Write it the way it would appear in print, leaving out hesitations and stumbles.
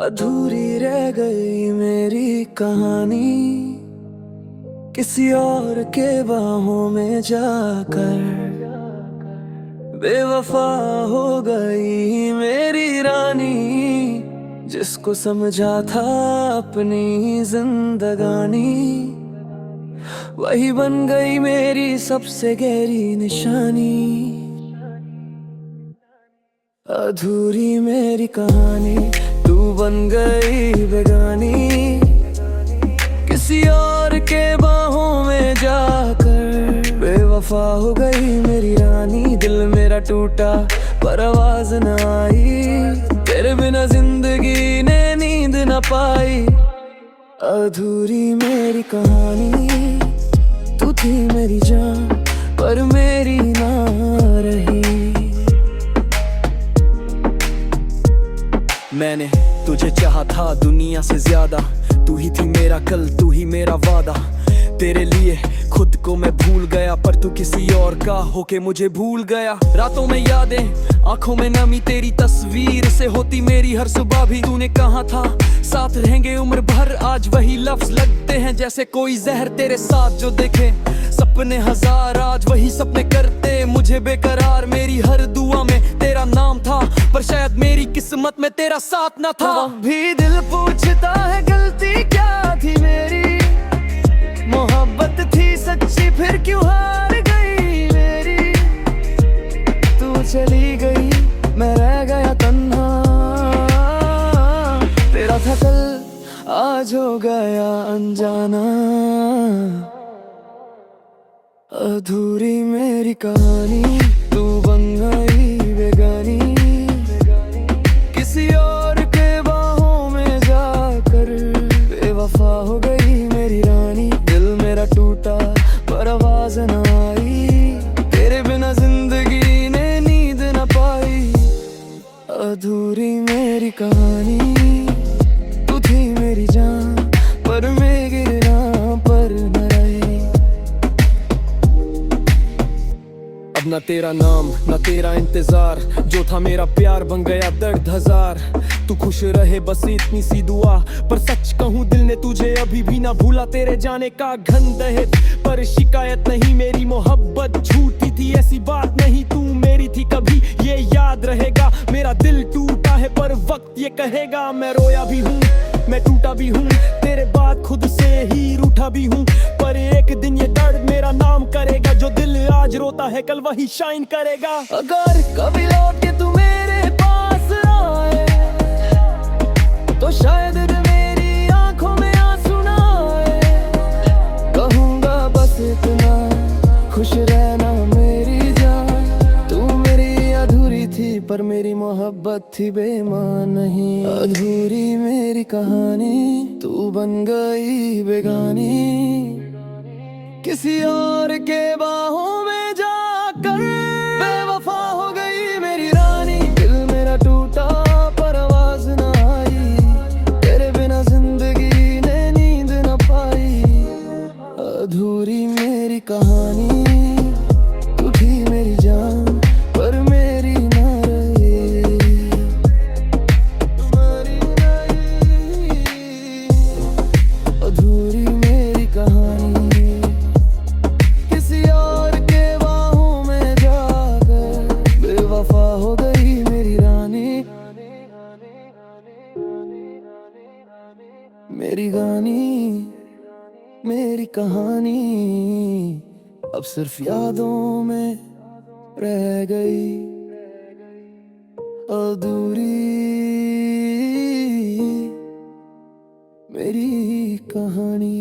अधूरी रह गई मेरी कहानी, किसी और के बाहों में जाकर बेवफा हो गई मेरी रानी। जिसको समझा था अपनी जिंदगानी, वही बन गई मेरी सबसे गहरी निशानी। अधूरी मेरी कहानी, तू बन गई बेगानी, किसी और के बाहों में जाकर बेवफा हो गई मेरी रानी। दिल मेरा टूटा पर आवाज न आई, तेरे बिना जिंदगी ने नींद न पाई। अधूरी मेरी कहानी, तू थी मेरी जान पर मेरी ना रही। मैंने तुझे चाहा था दुनिया से ज्यादा, तू ही थी मेरा कल, तू ही मेरा वादा। तेरे लिए खुद को मैं भूल गया, पर तू किसी और का होके मुझे भूल गया। रातों में यादें, आंखों में नमी, तेरी तस्वीर से होती मेरी हर सुबह भी। तूने कहा था साथ रहेंगे उम्र भर, आज वही लफ्ज लगते हैं जैसे कोई जहर। तेरे साथ जो देखे सपने हजार, आज वही सपने करते मुझे बेकरार। मेरी हर दुआ में तेरा नाम था, पर शायद मेरी किस्मत में तेरा साथ न था। भी दिल पूछता है गलती क्या थी मेरी, मोहब्बत थी सच्ची फिर क्यों हार गई मेरी। तू चली गई मैं रह गया तन्हा, तेरा था कल आज हो गया अनजाना। अधूरी मेरी कहानी, तू बन गई बेगानी, किसी और के बाहों में जाकर बेवफा हो गई मेरी रानी। दिल मेरा टूटा पर आवाज न आई, तेरे बिना जिंदगी ने नींद न पाई। अधूरी मेरी कहानी, तू थी मेरी जान पर मेरी ना पर न रही। अब ना तेरा नाम ना तेरा इंतजार, जो था मेरा प्यार बन गया दर्द हजार। तू खुश रहे बस इतनी सी दुआ, पर सच कहूँ दिल ने तुझे अभी भी ना भूला। तेरे जाने का गंध है पर शिकायत नहीं, मेरी मोहब्बत झूठी थी ऐसी बात नहीं। तू मेरी थी कभी ये याद रहेगा, मेरा दिल टूटा है पर वक्त ये कहेगा। मैं रोया भी हूँ मैं टूटा भी हूँ, तेरे बाद खुद से ही रूठा भी हूँ। पर एक दिन ये दर्द मेरा नाम करेगा, जो दिल आज रोता है कल वही शाइन करेगा। अगर कभी लौट के तू मेरे पास आए, तो शायद मेरी आंखों में आंसू ना आए। कहूँगा बस इतना, खुश रहना मेरी जान। तू मेरी अधूरी थी पर मेरी मोहब्बत थी बेईमान नहीं। अधूरी मेरी कहानी, तू बन गई बेगानी, किसी और के बाहों में जाकर बेवफा हो गई मेरी रानी। दिल मेरा टूटा पर आवाज न आई, तेरे बिना जिंदगी ने नींद न पाई। अधूरी मेरी कहानी, तू थी मेरी जान पर मेरी ना रही। अधूरी मेरी कहानी, किसी और के बाहों में जाकर बेवफा हो गई मेरी रानी। मेरी गानी मेरी कहानी अब सिर्फ यादों में रह गई अधूरी मेरी कहानी।